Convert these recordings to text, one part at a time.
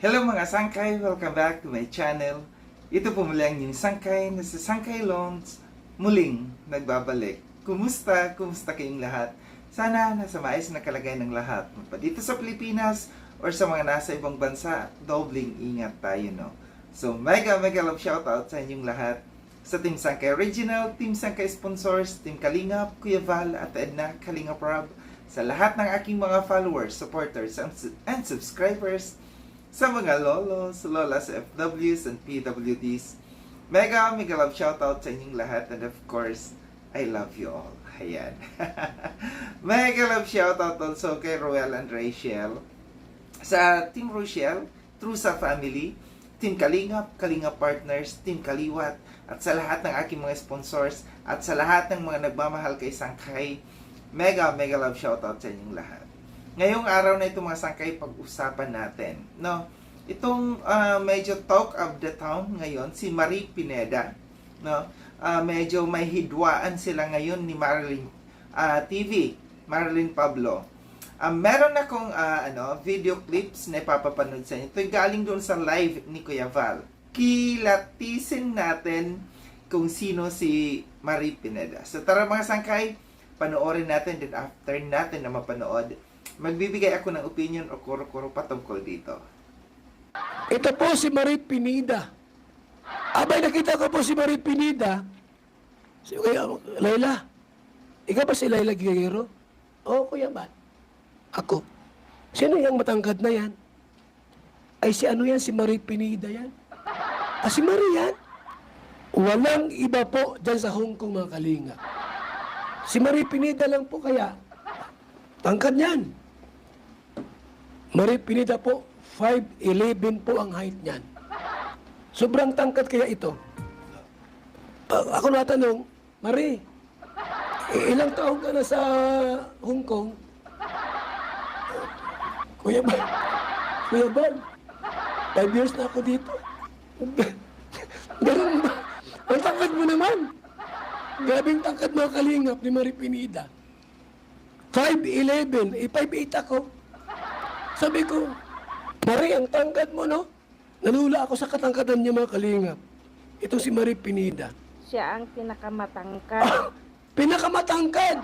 Hello mga sangkay! Welcome back to my channel. Ito po muli ang inyong sangkay na sa Sangkay Loans muling nagbabalik. Kumusta? Kumusta kayong lahat? Sana nasa maayos na kalagayan ng lahat. Pa dito sa Pilipinas or sa mga nasa ibang bansa, dobling ingat tayo, no? So mega love shoutout sa inyong lahat. Sa Team Sangkay Original, Team Sangkay Sponsors, Team Kalingap, Kuya Val at Edna Kalingap Rob, sa lahat ng aking mga followers, supporters, and subscribers, sa mga lolos, lolas, FWs, and PWDs. Mega love shoutout sa inyong lahat, and of course, I love you all. Ayan. Mega love shoutout also kay Roel and Rachel. Sa Team Rochelle, True sa Family, Team Kalingap, Kalingap Partners, Team Kaliwat, at sa lahat ng aking mga sponsors, at sa lahat ng mga nagmamahal kay Sangkay, mega love shoutout sa inyong lahat. Ngayong araw na ito mga sangkay, pag-usapan natin, no? Itong medyo talk of the town ngayon, si Marie Pineda, no? Medyo may hidwaan sila ngayon ni Marilyn TV, Marilyn Pablo. Meron akong video clips na ipapapanood sa inyo. Ito galing doon sa live ni Kuya Val. Kilatisin natin kung sino si Marie Pineda. So tara mga sangkay, panoorin natin, then after natin na mapanood, magbibigay ako ng opinion o kuro-kuro patungkol dito. Ito po si Marie Pineda. Abay, nakita ko po si Marie Pineda. Si Kuya Laila. Ikaw ba si Laila Guerrero? Oo, Kuya Bat. Ako. Sino yung matangkad na yan? Ay, si ano yan? Si Marie Pineda yan. Si Marie yan? Walang iba po dyan sa Hong Kong, mga kalinga. Si Marie Pineda lang po kaya. Tangkad yan. Marie Pineda po, 5'11 po ang height niyan. Sobrang tangkad kaya ito. Ako natanong, Marie, ilang taon ka na sa Hong Kong? Kuya Bal, 5 years na ako dito. Ganun ba? Ang tangkad mo naman. Grabing tangkad mga kalingap ni Marie Pineda. 5'11, 5'8 ako. Sabi ko, Marie, ang tangkad mo, no? Nalula ako sa katangkadan niya, mga kalingap. Ito si Marie Pineda. Siya ang pinakamatangkad. Pinakamatangkad!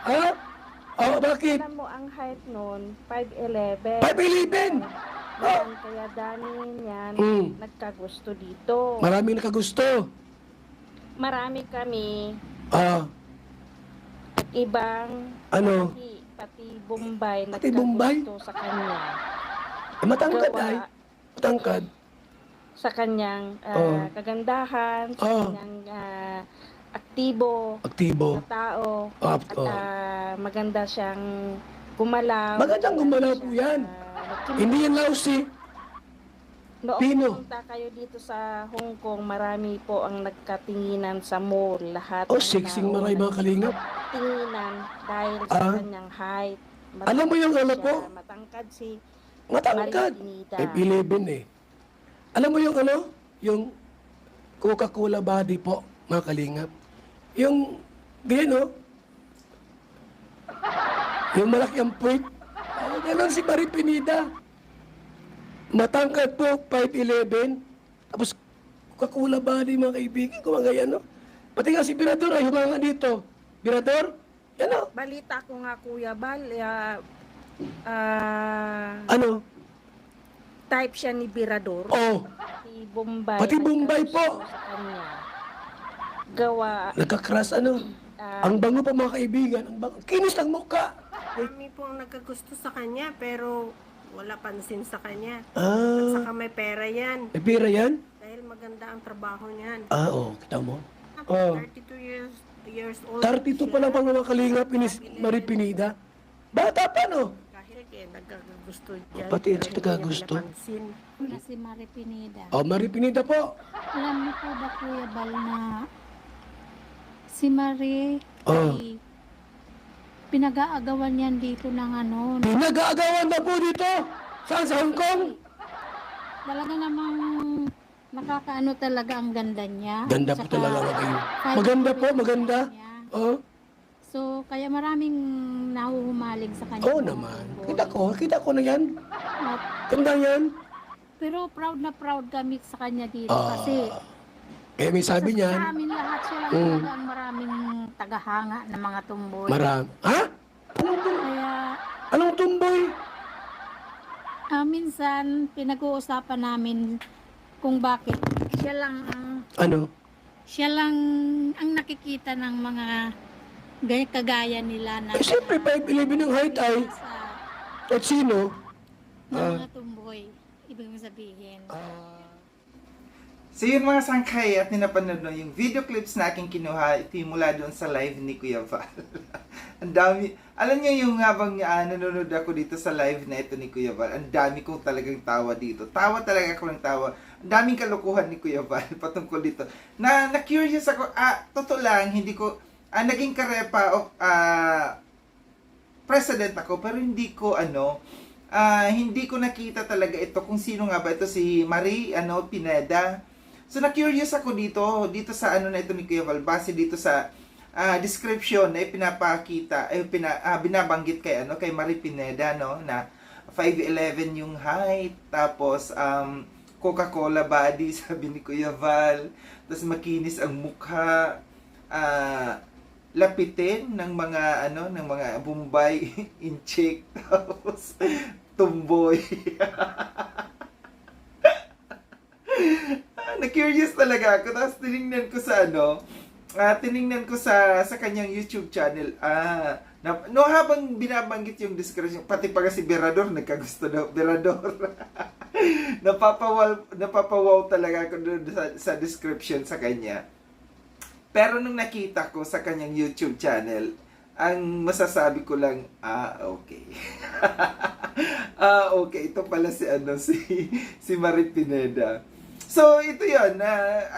Ha? Oh, bakit? Alam mo, ang height nun, 5'11". 5'11! Yan, kaya dami niyan nagkagusto dito. Maraming nakagusto. Marami kami, Ah, ibang, ano? pati Bombay, Pati Bombay? nagkagusto sa kanya. Matangkad Gawa ay. Matangkad. sa kanyang kagandahan, sa Oh. kanyang aktibo Aktibo. na tao, Ah, at oh. maganda siyang gumalaw. Magandang gumalaw po yan. Hindi yan lousy. Noong Pino. pumunta kayo dito sa Hong Kong, marami po ang nagkatinginan sa mall. Lahat Oh, ng sexing tao maray mga kalingap. tinginan dahil sa kanyang height. Alam mo yung ano siya, po? matangkad si Matangkad. Marie Pineda. 5'11 eh. Alam mo yung ano? Yung Coca-Cola body po, mga kalingap. Yung, ganyan oh. Yung malaki ang puwit. Ganun si Marie Pineda. Matangkad po, 5'11. Tapos, Coca-Cola body, mga kaibigan, kumagaya, no? Pati nga si Birador ay humanga dito. Birador? Yan oh. Balita ko nga, Kuya Bal, Ano? type siya ni Birador. Oh, Pati Bombay. Pati Bombay po. nagkagusto sa kanya. Gawa, nagkakras ano. Ang bango pa mga kaibigan. Ang bango. Kinis ng mukha. Marami pong nagkagusto sa kanya pero wala pansin sa kanya. Ah, Saka may pera yan may pera yan? dahil maganda ang trabaho niyan. Oh, kita mo. Oh. 32 years old. 32 pa lang pang mga kalingap ni Marie Pineda. Bata pa, no? Kahit nagkagusto dyan. Pati yan si pero hindi nagkagusto. niya napansin. na si Marie Pineda. Oh, Marie Pineda po. Alam mo po ba, Kuya Bal, na si Marie Oh. ay pinag-aagawan yan dito ng ano. Pinag-aagawan na po dito. Saan? Sa Hong Kong? Talaga namang nakakaano talaga ang ganda niya. Ganda po Tsaka, talaga kayo. kahit Maganda po, yung maganda. niya. Oh, So, kaya maraming nahuhumaling sa kanya. oo naman. Kita ko na yan. At Ganda yan. Pero proud na proud kami sa kanya dito Ah, kasi kaya may sabi sa niyan, amin lahat siya lang Mm. talaga ang maraming tagahanga ng mga tumboy. ha? Kaya Anong tumboy? minsan pinag-uusapan namin kung bakit Ano? siya lang ang nakikita ng mga kagaya nila na Eh, siyempre, 5'11 ang height ay. sa At sino? ng Ah. mga tumboy. Ibig mong sabihin. So yun mga sangkay at ninapanood no, yung video clips na aking kinuha, ito yung mula doon sa live ni Kuya Val. Ang dami, alam niyo yung habang nanonood ako dito sa live na ito ni Kuya Val, ang dami kong talagang tawa dito. Tawa talaga ako ng tawa. Ang daming kalokohan ni Kuya Val patungkol dito. Na-curious ako, totoo lang, hindi ko, naging karepa of, president ako, pero hindi ko nakita talaga ito kung sino nga ba ito si Marie Pineda. So na-curious ako dito sa na ito ni Kuya Val, base dito sa description na ipinapakita, binabanggit kay Marie Pineda na 5'11 yung height, tapos Coca-Cola body sabi ni Kuya Val, tapos makinis ang mukha, lapitin ng mga Bombay incheck, tapos tumboy. Na-curious talaga ako. Tapos tiningnan ko sa kanyang YouTube channel. Habang binabanggit yung description, pati pa si Berador, nagkagusto daw. Berador. Napapawaw talaga ako doon sa description sa kanya. Pero nung nakita ko sa kanyang YouTube channel, ang masasabi ko lang, okay. Okay, ito pala si Marie Pineda. So, ito yun.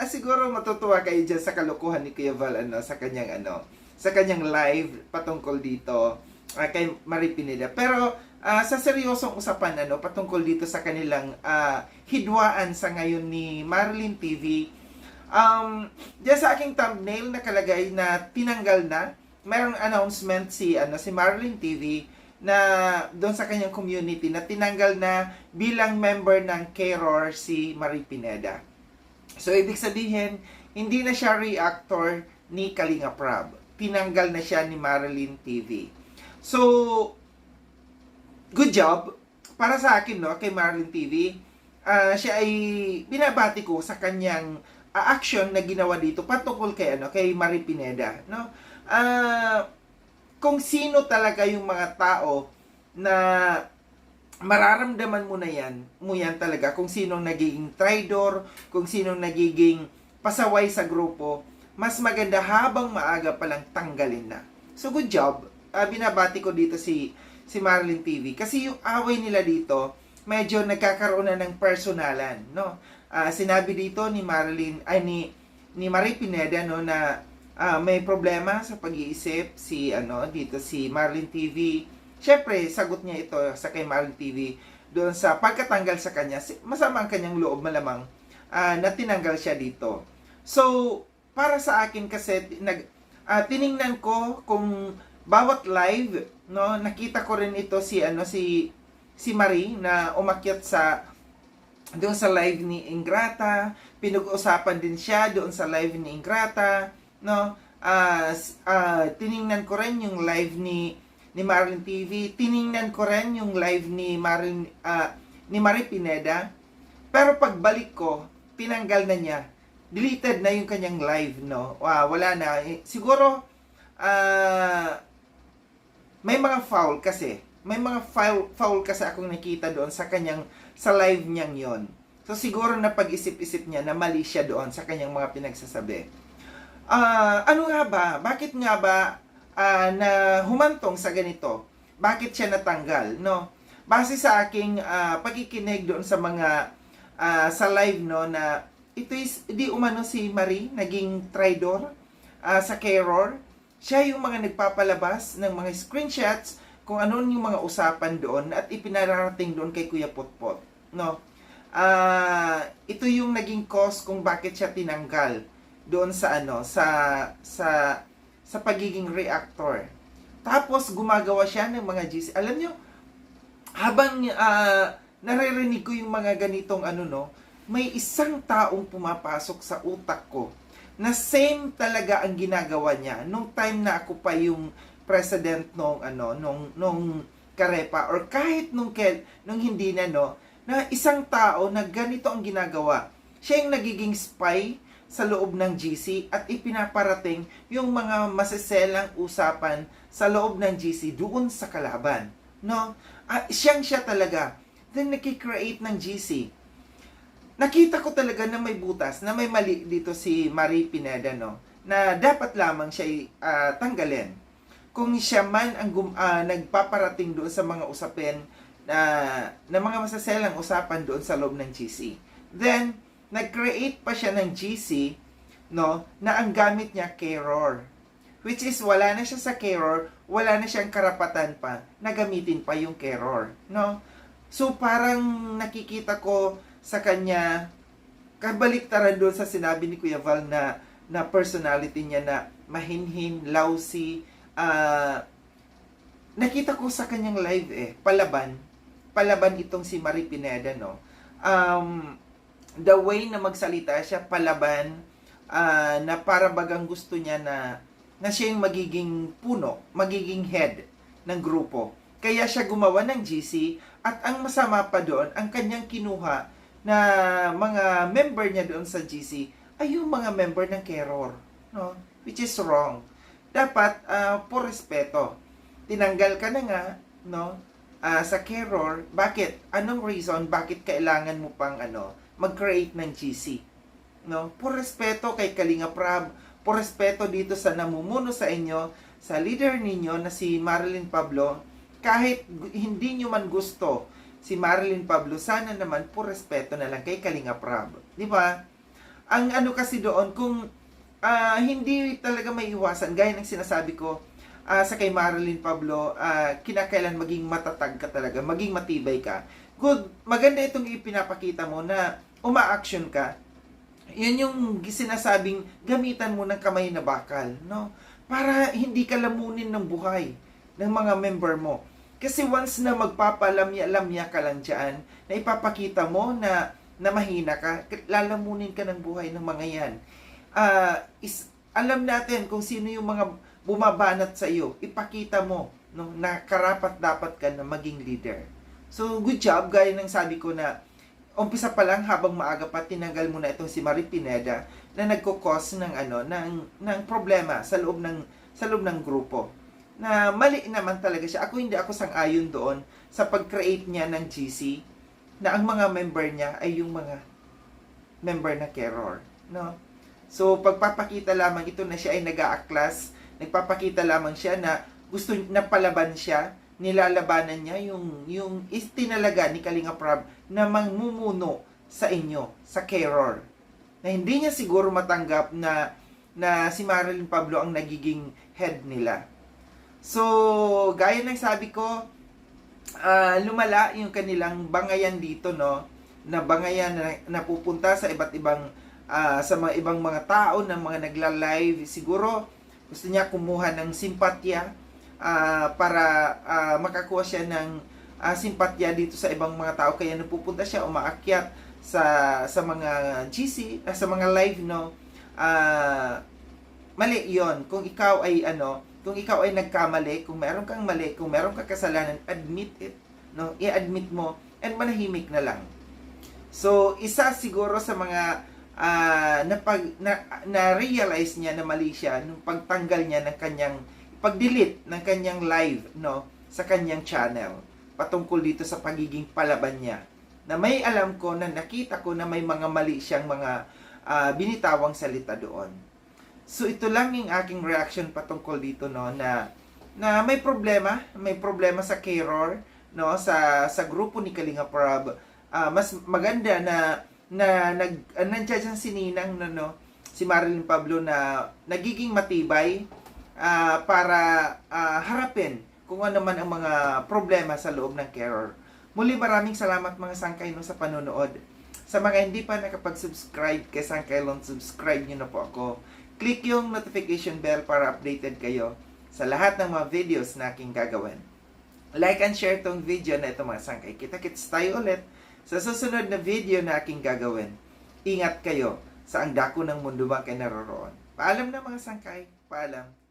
Siguro matutuwa kayo dyan sa kalokohan ni Kuya Val, sa kanyang live patungkol dito kay Marie Pineda. Pero, sa seryosong usapan, patungkol dito sa kanilang hidwaan sa ngayon ni Marilyn TV, diyan sa aking thumbnail nakalagay na tinanggal na, mayroong announcement si Marilyn TV na doon sa kanyang community na tinanggal na bilang member ng K-Roar si Marie Pineda. So, ibig sabihin, hindi na siya reactor ni Kalinga Prab. Tinanggal na siya ni Marilyn TV. So, good job para sa akin, kay Marilyn TV. Siya ay binabati ko sa kanyang action na ginawa dito patungkol kay Marie Pineda, kung sino talaga yung mga tao na mararamdaman mo yan talaga, kung sinong nagiging traitor, kung sinong nagiging pasaway sa grupo, mas maganda habang maaga palang tanggalin na. So good job. Binabati ko dito si Marilyn TV kasi yung away nila dito medyo nagkakaroon na ng personalan, sinabi dito ni Marilyn ni Marie Pineda na may problema sa pag-iisip si Marilyn TV. Syempre, sagot niya ito sa kay Marilyn TV doon sa pagkatanggal sa kanya. Masama ang kanyang loob malamang na tinanggal siya dito. So, para sa akin kasi tiningnan ko kung bawat live, nakita ko rin ito si Marie na umakyat doon sa live ni Ingrata, pinag-usapan din siya doon sa live ni Ingrata, tiningnan ko rin yung live ni Marilyn TV, tiningnan ko rin yung live ni Marie Pineda, pero pagbalik ko, tinanggal na niya, deleted na yung kanyang live, wala na, siguro, may mga foul kasi akong nakita doon sa live niyang yon. So siguro na pag-isip-isip niya na mali siya doon sa kanyang mga pinagsasabi. Ano nga ba? Bakit nga ba na humantong sa ganito? Bakit siya natanggal, Base sa aking pagkikinig doon sa mga sa live na ito is di umano si Marie naging traitor sa K-Roar. Siya yung mga nagpapalabas ng mga screenshots kung ano yung mga usapan doon at ipinararating doon kay Kuya Potpot, ito yung naging cause kung bakit siya tinanggal doon sa sa pagiging reactor. Tapos gumagawa siya ng mga GC. Alam nyo, habang naririnig ko yung mga ganitong ano, no, may isang taong pumapasok sa utak ko na same talaga ang ginagawa niya nung time na ako pa yung president nung ano, nung Carepa, or kahit nung hindi na, no, na isang tao na ganito ang ginagawa. Siya yung nagiging spy sa loob ng GC at ipinaparating yung mga maseselang usapan sa loob ng GC doon sa kalaban. No? Siya talaga. Then naki-create ng GC. Nakita ko talaga na may butas, na may mali dito si Marie Pineda, no? Na dapat lamang siya tanggalin. Kung siya man ang nagpaparating doon sa mga usapin na mga masaselang usapan doon sa loob ng GC. Then, nag-create pa siya ng GC, no, na ang gamit niya Keror. Which is, wala na siya sa Keror, wala na siyang karapatan pa na gamitin pa yung Keror, no? So, parang nakikita ko sa kanya, kabaliktaran doon sa sinabi ni Kuya Val na personality niya na mahinhin, lousy. Nakita ko sa kanyang live palaban itong si Marie Pineda, no? The way na magsalita siya, palaban, na para bagang gusto niya na siya yung magiging puno, magiging head ng grupo. Kaya siya gumawa ng GC, at ang masama pa doon, ang kanyang kinuha na mga member niya doon sa GC ay yung mga member ng Keror, no? Which is wrong. Dapat, por respeto, tinanggal ka na nga, no? Sa Keror. Bakit? Anong reason? Bakit kailangan mo pang mag-create ng GC? No? Por respeto kay Kalinga Prab, por respeto dito sa namumuno sa inyo, sa leader ninyo na si Marilyn Pablo. Kahit hindi nyo man gusto si Marilyn Pablo, sana naman por respeto na lang kay Kalinga Prab. Di ba? Ang kasi doon, kung hindi talaga may iwasan, gaya ng sinasabi ko, sa kay Marilyn Pablo, kinakailan maging matatag ka talaga, maging matibay ka. Good, maganda itong ipinapakita mo na uma-action ka. Yan yung sinasabing gamitan mo ng kamay na bakal, no? Para hindi ka lamunin ng buhay ng mga member mo. Kasi once na magpapalamya-lamya ka lang dyan, na ipapakita mo na mahina ka, lalamunin ka ng buhay ng mga yan. Alam natin kung sino yung mga bumabanat sa iyo, ipakita mo, no, na karapat dapat ka na maging leader. So, good job, gaya ng sabi ko na umpisa pa lang habang maaga pa, tinanggal mo na itong si Marie Pineda na nagko-cause ng problema sa loob ng grupo. Na mali naman talaga siya. Hindi ako sang-ayon doon sa pag-create niya ng GC na ang mga member niya ay yung mga member na Keror, no? So, pagpapakita lamang ito na siya ay nag-aaklas, nagpapakita lamang siya na gusto na palaban siya, nilalabanan niya yung istinalaga ni Kalinga Prab na mangmumuno sa inyo, sa Keror. Na hindi niya siguro matanggap na si Marilyn Pablo ang nagiging head nila. So, gaya ng sabi ko, lumala yung kanilang bangayan dito, no? Na bangayan na napupunta sa iba't ibang sa mga ibang mga tao na mga nagla-live. Siguro gusto niya kumuha ng simpatya para makakuha siya ng simpatya dito sa ibang mga tao, kaya napupunta siya, umaakyat sa mga GC, sa mga live, no? Mali 'yon. Kung ikaw ay nagkamali, kung meron kang mali, kung meron kang kasalanan, admit it, no? I-admit mo and manahimik na lang. So, isa siguro sa mga na-realize niya na mali siya nung pagtanggal niya ng kanyang pag-delete ng kanyang live, no, sa kanyang channel patungkol dito sa pagiging palaban niya. Na may alam ko na nakita ko na may mga mali siyang mga binitawang salita doon. So ito lang yung aking reaction patungkol dito, no, na may problema sa Keror, no, sa grupo ni Kalinga Prab. Mas maganda na nandiyan si Ninang, no, si Marilyn Pablo na nagiging matibay para harapin kung ano man ang mga problema sa loob ng Keror. Muli, maraming salamat mga Sangkailon sa panonood. Sa mga hindi pa nakapag-subscribe kay Sangkailon, subscribe nyo na po ako. Click yung notification bell para updated kayo sa lahat ng mga videos na aking gagawin. like and share tong video na ito mga sangkay. Kita-kits tayo ulit sa susunod na video na aking gagawin. Ingat kayo sa ang dako ng mundo ba kayo naroroon. Paalam na mga sangkay. Paalam.